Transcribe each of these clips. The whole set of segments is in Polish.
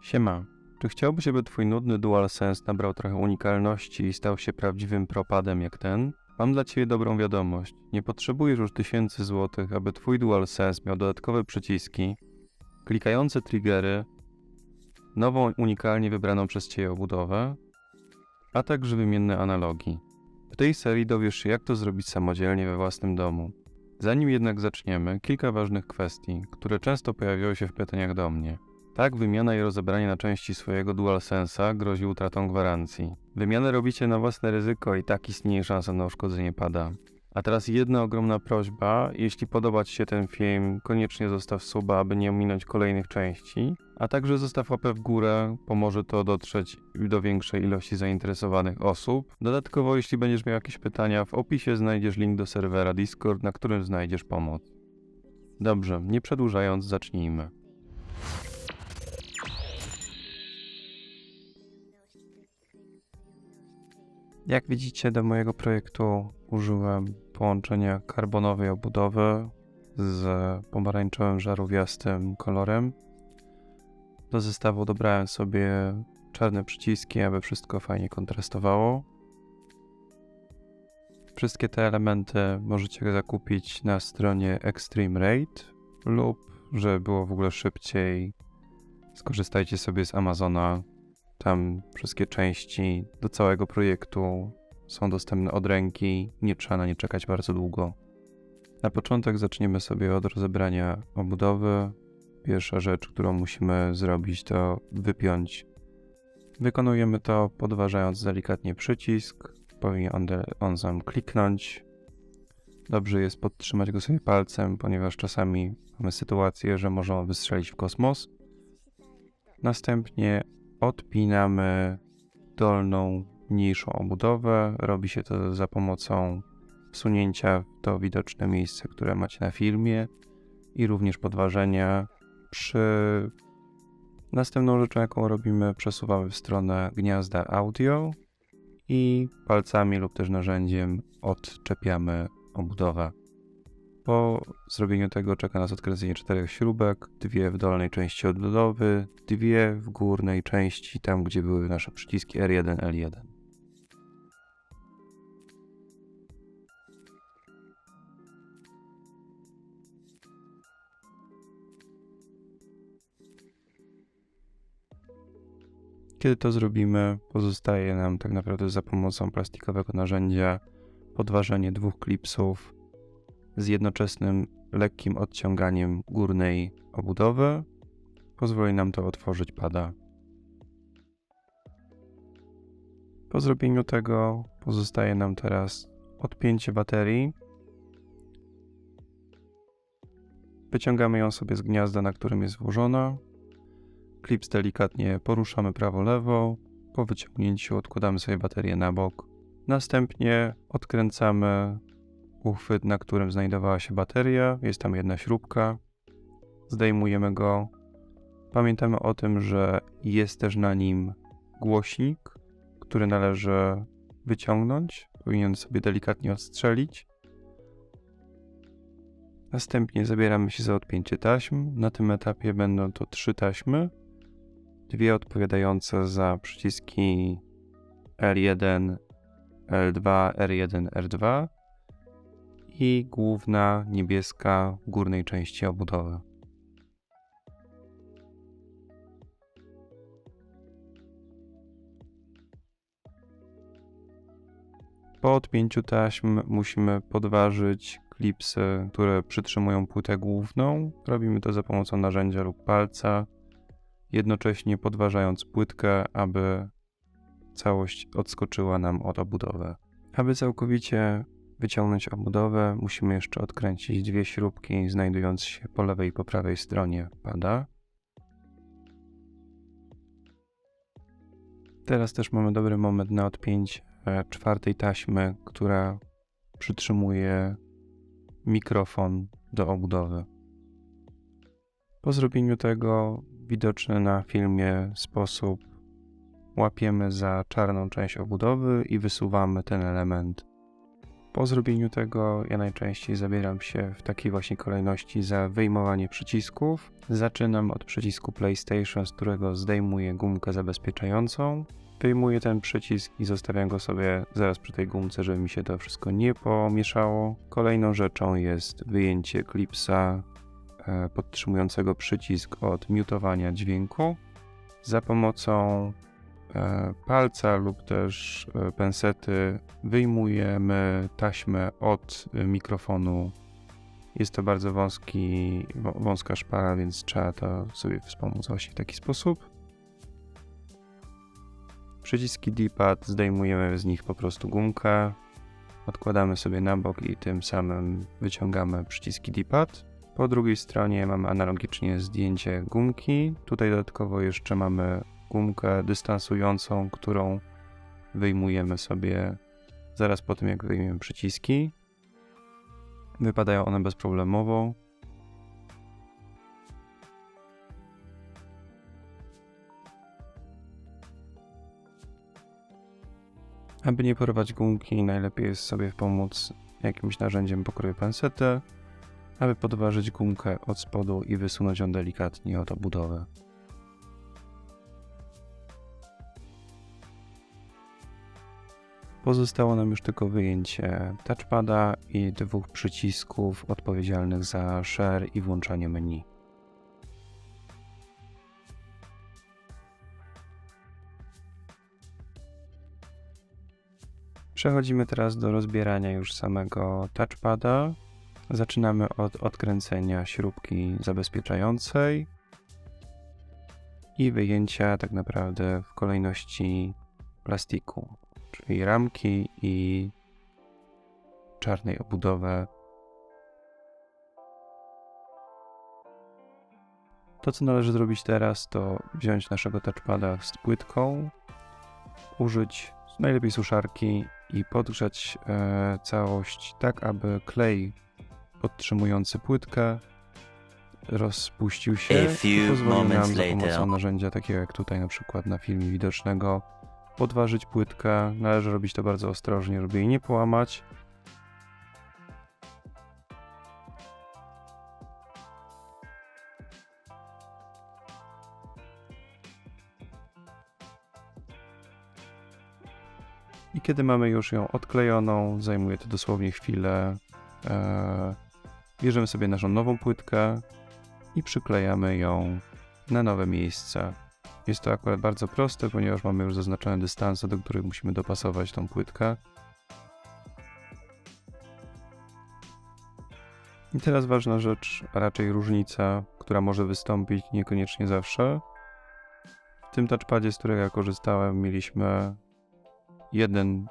Siema, czy chciałbyś, żeby twój nudny DualSense nabrał trochę unikalności i stał się prawdziwym propadem jak ten? Mam dla ciebie dobrą wiadomość. Nie potrzebujesz już tysięcy złotych, aby twój DualSense miał dodatkowe przyciski, klikające triggery, nową unikalnie wybraną przez ciebie obudowę, a także wymienne analogi. W tej serii dowiesz się, jak to zrobić samodzielnie we własnym domu. Zanim jednak zaczniemy, kilka ważnych kwestii, które często pojawiały się w pytaniach do mnie. Tak, wymiana i rozebranie na części swojego DualSense'a grozi utratą gwarancji. Wymianę robicie na własne ryzyko i tak istnieje szansa na uszkodzenie pada. A teraz jedna ogromna prośba, jeśli podoba Ci się ten film, koniecznie zostaw suba, aby nie ominąć kolejnych części, a także zostaw łapę w górę, pomoże to dotrzeć do większej ilości zainteresowanych osób. Dodatkowo, jeśli będziesz miał jakieś pytania, w opisie znajdziesz link do serwera Discord, na którym znajdziesz pomoc. Dobrze, nie przedłużając, zacznijmy. Jak widzicie, do mojego projektu użyłem połączenia karbonowej obudowy z pomarańczowym żarówiastym kolorem. Do zestawu dobrałem sobie czarne przyciski, aby wszystko fajnie kontrastowało. Wszystkie te elementy możecie zakupić na stronie Extreme Rate lub, żeby było w ogóle szybciej, skorzystajcie sobie z Amazona. Tam wszystkie części do całego projektu są dostępne od ręki, nie trzeba na nie czekać bardzo długo. Na początek zaczniemy sobie od rozebrania obudowy. Pierwsza rzecz, którą musimy zrobić, to wypiąć. Wykonujemy to podważając delikatnie przycisk. Powinien on sam kliknąć. Dobrze jest podtrzymać go sobie palcem, ponieważ czasami mamy sytuację, że może on wystrzelić w kosmos. Następnie odpinamy dolną, mniejszą obudowę. Robi się to za pomocą wsunięcia w to widoczne miejsce, które macie na filmie i również podważenia. Następną rzeczą, jaką robimy, przesuwamy w stronę gniazda audio i palcami lub też narzędziem odczepiamy obudowę. Po zrobieniu tego czeka nas odkręcenie 4 śrubek, 2 w dolnej części obudowy, 2 w górnej części, tam gdzie były nasze przyciski R1, L1. Kiedy to zrobimy, pozostaje nam tak naprawdę za pomocą plastikowego narzędzia podważenie 2 klipsów z jednoczesnym lekkim odciąganiem górnej obudowy. Pozwoli nam to otworzyć pada. Po zrobieniu tego pozostaje nam teraz odpięcie baterii. Wyciągamy ją sobie z gniazda, na którym jest włożona. Klips delikatnie poruszamy prawo-lewo. Po wyciągnięciu odkładamy sobie baterię na bok. Następnie odkręcamy uchwyt, na którym znajdowała się bateria. Jest tam jedna śrubka. Zdejmujemy go. Pamiętamy o tym, że jest też na nim głośnik, który należy wyciągnąć. Powinien sobie delikatnie odstrzelić. Następnie zabieramy się za odpięcie taśm. Na tym etapie będą to 3 taśmy. 2 odpowiadające za przyciski L1, L2, R1, R2 i główna niebieska w górnej części obudowy. Po odpięciu taśm musimy podważyć klipsy, które przytrzymują płytę główną. Robimy to za pomocą narzędzia lub palca, jednocześnie podważając płytkę, aby całość odskoczyła nam od obudowy. Aby całkowicie wyciągnąć obudowę, musimy jeszcze odkręcić 2 śrubki znajdujące się po lewej i po prawej stronie pada. Teraz też mamy dobry moment na odpięcie 4 taśmy, która przytrzymuje mikrofon do obudowy. Po zrobieniu tego, widoczny na filmie sposób, łapiemy za czarną część obudowy i wysuwamy ten element Po zrobieniu tego ja najczęściej zabieram się w takiej właśnie kolejności za wyjmowanie przycisków. Zaczynam od przycisku PlayStation, z którego zdejmuję gumkę zabezpieczającą. Wyjmuję ten przycisk i zostawiam go sobie zaraz przy tej gumce, żeby mi się to wszystko nie pomieszało. Kolejną rzeczą jest wyjęcie klipsa podtrzymującego przycisk od mutowania dźwięku. Za pomocą palca lub też pensety wyjmujemy taśmę od mikrofonu. Jest to bardzo wąska szpara, więc trzeba to sobie wspomóc właśnie w taki sposób. Przyciski D-pad zdejmujemy z nich po prostu gumkę, odkładamy sobie na bok i tym samym wyciągamy przyciski D-pad. Po drugiej stronie mamy analogicznie zdjęcie gumki. Tutaj dodatkowo jeszcze mamy gumkę dystansującą, którą wyjmujemy sobie zaraz po tym, jak wyjmiemy przyciski. Wypadają one bezproblemowo. Aby nie porwać gumki, najlepiej jest sobie pomóc jakimś narzędziem pokroju pensety, aby podważyć gumkę od spodu i wysunąć ją delikatnie od obudowy. Pozostało nam już tylko wyjęcie touchpada i dwóch przycisków odpowiedzialnych za share i włączanie menu. Przechodzimy teraz do rozbierania już samego touchpada. Zaczynamy od odkręcenia śrubki zabezpieczającej i wyjęcia tak naprawdę w kolejności plastiku, czyli ramki i czarnej obudowy. To, co należy zrobić teraz, to wziąć naszego touchpada z płytką, użyć najlepiej suszarki i podgrzać całość tak, aby klej podtrzymujący płytkę rozpuścił się i pozwolił nam za pomocą narzędzia takiego jak tutaj na przykład na filmie widocznego podważyć płytkę. Należy robić to bardzo ostrożnie, żeby jej nie połamać. I kiedy mamy już ją odklejoną, zajmuje to dosłownie chwilę, bierzemy sobie naszą nową płytkę i przyklejamy ją na nowe miejsce. Jest to akurat bardzo proste, ponieważ mamy już zaznaczone dystanse, do których musimy dopasować tą płytkę. I teraz ważna rzecz, a raczej różnica, która może wystąpić niekoniecznie zawsze. W tym touchpadzie, z którego ja korzystałem, mieliśmy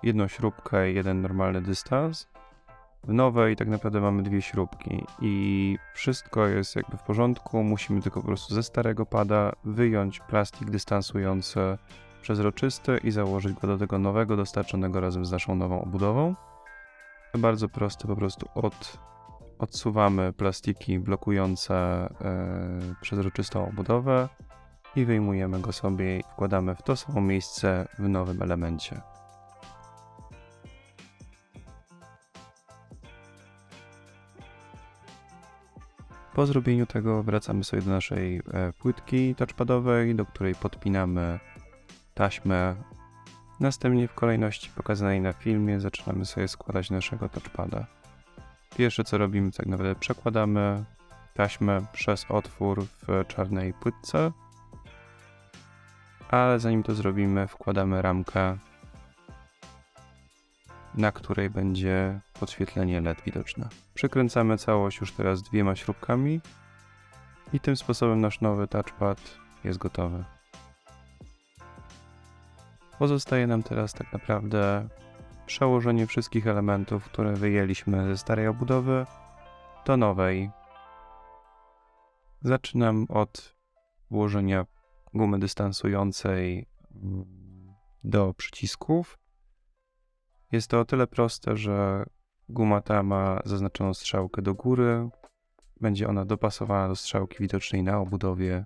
jedną śrubkę i jeden normalny dystans. W nowej tak naprawdę mamy dwie śrubki i wszystko jest jakby w porządku. Musimy tylko po prostu ze starego pada wyjąć plastik dystansujący przezroczysty i założyć go do tego nowego, dostarczonego razem z naszą nową obudową. Bardzo proste, po prostu odsuwamy plastiki blokujące przezroczystą obudowę i wyjmujemy go sobie i wkładamy w to samo miejsce w nowym elemencie. Po zrobieniu tego wracamy sobie do naszej płytki touchpadowej, do której podpinamy taśmę. Następnie w kolejności pokazanej na filmie zaczynamy sobie składać naszego touchpada. Pierwsze co robimy, tak naprawdę przekładamy taśmę przez otwór w czarnej płytce, ale zanim to zrobimy, wkładamy ramkę, na której będzie podświetlenie LED widoczne. Przykręcamy całość już teraz dwiema śrubkami i tym sposobem nasz nowy touchpad jest gotowy. Pozostaje nam teraz tak naprawdę przełożenie wszystkich elementów, które wyjęliśmy ze starej obudowy do nowej. Zaczynam od włożenia gumy dystansującej do przycisków. Jest to o tyle proste, że guma ta ma zaznaczoną strzałkę do góry. Będzie ona dopasowana do strzałki widocznej na obudowie.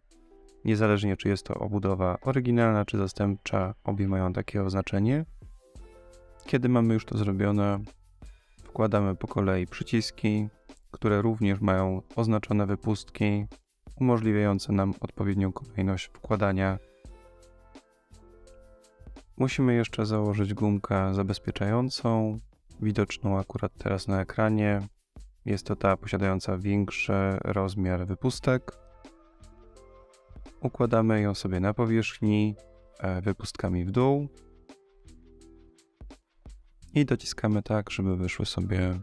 Niezależnie czy jest to obudowa oryginalna czy zastępcza, obie mają takie oznaczenie. Kiedy mamy już to zrobione, wkładamy po kolei przyciski, które również mają oznaczone wypustki, umożliwiające nam odpowiednią kolejność wkładania. Musimy jeszcze założyć gumkę zabezpieczającą, widoczną akurat teraz na ekranie. Jest to ta posiadająca większy rozmiar wypustek. Układamy ją sobie na powierzchni wypustkami w dół i dociskamy tak, żeby wyszły sobie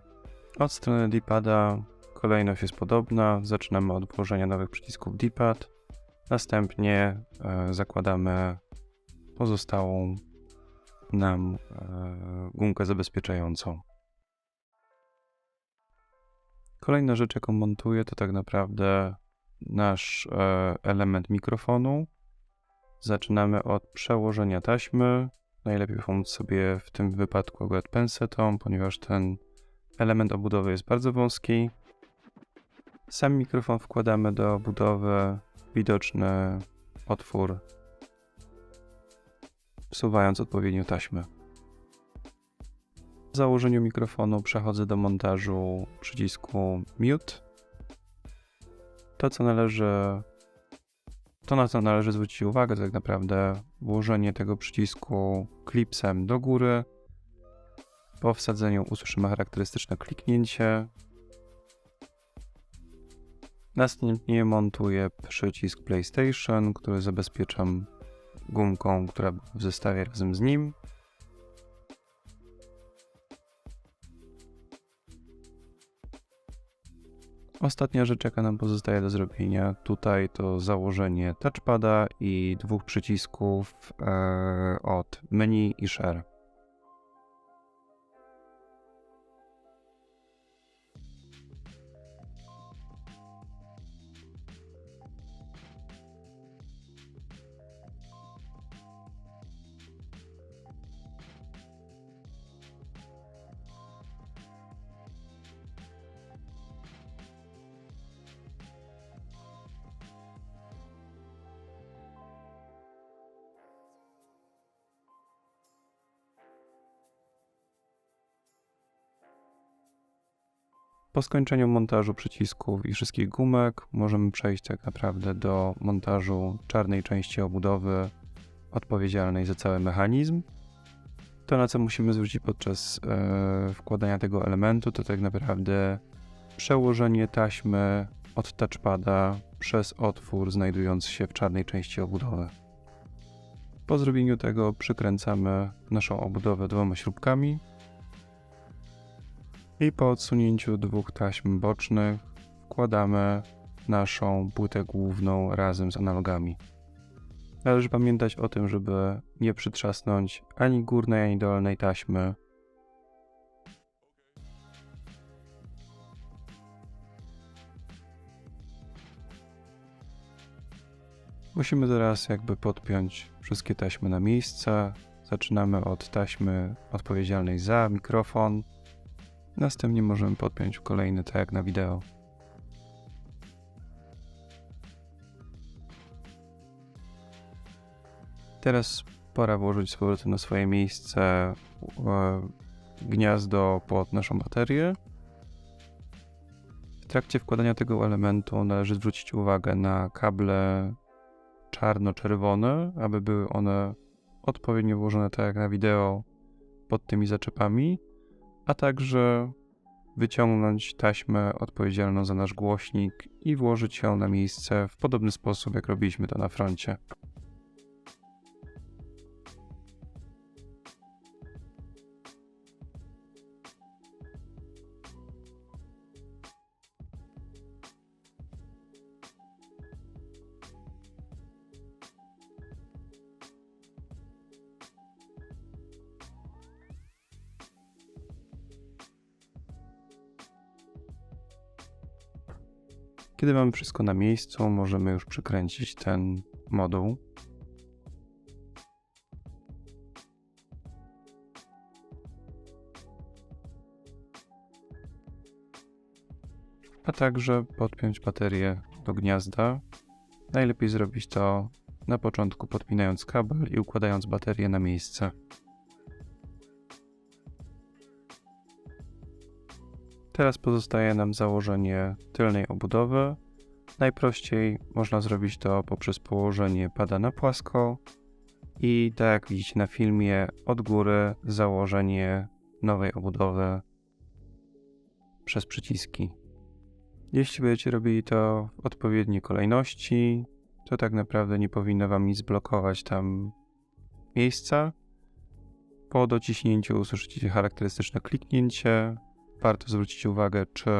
od strony D-pada. Kolejność jest podobna. Zaczynamy od włożenia nowych przycisków D-pad. Następnie zakładamy pozostałą nam gumkę zabezpieczającą. Kolejna rzecz, jaką montuję, to tak naprawdę nasz element mikrofonu. Zaczynamy od przełożenia taśmy. Najlepiej pomóc sobie w tym wypadku akurat pensetą, ponieważ ten element obudowy jest bardzo wąski. Sam mikrofon wkładamy do obudowy, widoczny otwór, wsuwając odpowiednio taśmę. W założeniu mikrofonu przechodzę do montażu przycisku Mute. Na co należy zwrócić uwagę, to tak naprawdę włożenie tego przycisku klipsem do góry. Po wsadzeniu usłyszymy charakterystyczne kliknięcie. Następnie montuję przycisk PlayStation, który zabezpieczam gumką, która w zestawie razem z nim. Ostatnia rzecz, jaka nam pozostaje do zrobienia tutaj, to założenie touchpada i dwóch przycisków od menu i share. Po skończeniu montażu przycisków i wszystkich gumek możemy przejść tak naprawdę do montażu czarnej części obudowy odpowiedzialnej za cały mechanizm. To, na co musimy zwrócić podczas wkładania tego elementu, to tak naprawdę przełożenie taśmy od touchpada przez otwór znajdujący się w czarnej części obudowy. Po zrobieniu tego przykręcamy naszą obudowę dwoma śrubkami i po odsunięciu dwóch taśm bocznych wkładamy naszą płytę główną razem z analogami. Należy pamiętać o tym, żeby nie przytrzasnąć ani górnej, ani dolnej taśmy. Musimy teraz jakby podpiąć wszystkie taśmy na miejsce. Zaczynamy od taśmy odpowiedzialnej za mikrofon. Następnie możemy podpiąć kolejny, tak jak na wideo. Teraz pora włożyć z powrotem na swoje miejsce gniazdo pod naszą baterię. W trakcie wkładania tego elementu należy zwrócić uwagę na kable czarno-czerwone, aby były one odpowiednio włożone, tak jak na wideo, pod tymi zaczepami, a także wyciągnąć taśmę odpowiedzialną za nasz głośnik i włożyć ją na miejsce w podobny sposób, jak robiliśmy to na froncie. Kiedy mamy wszystko na miejscu, możemy już przykręcić ten moduł. A także podpiąć baterię do gniazda. Najlepiej zrobić to na początku, podpinając kabel i układając baterię na miejsce. Teraz pozostaje nam założenie tylnej obudowy. Najprościej można zrobić to poprzez położenie pada na płasko i tak jak widzicie na filmie, od góry założenie nowej obudowy przez przyciski. Jeśli będziecie robili to w odpowiedniej kolejności, to tak naprawdę nie powinno Wam nic blokować tam miejsca. Po dociśnięciu usłyszycie charakterystyczne kliknięcie. Warto zwrócić uwagę, czy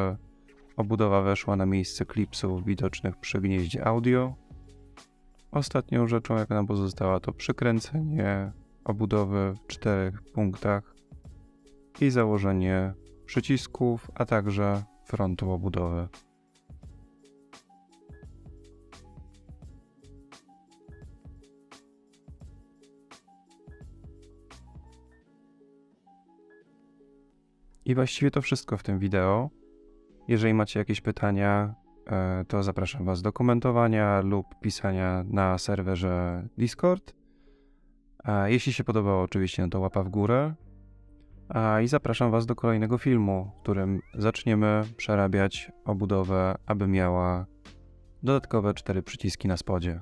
obudowa weszła na miejsce klipsów widocznych przy gnieździe audio. Ostatnią rzeczą, jaka nam pozostała, to przykręcenie obudowy w 4 punktach i założenie przycisków, a także frontu obudowy. I właściwie to wszystko w tym wideo. Jeżeli macie jakieś pytania, to zapraszam Was do komentowania lub pisania na serwerze Discord. Jeśli się podobało, oczywiście, no to łapa w górę. I zapraszam Was do kolejnego filmu, w którym zaczniemy przerabiać obudowę, aby miała dodatkowe 4 przyciski na spodzie.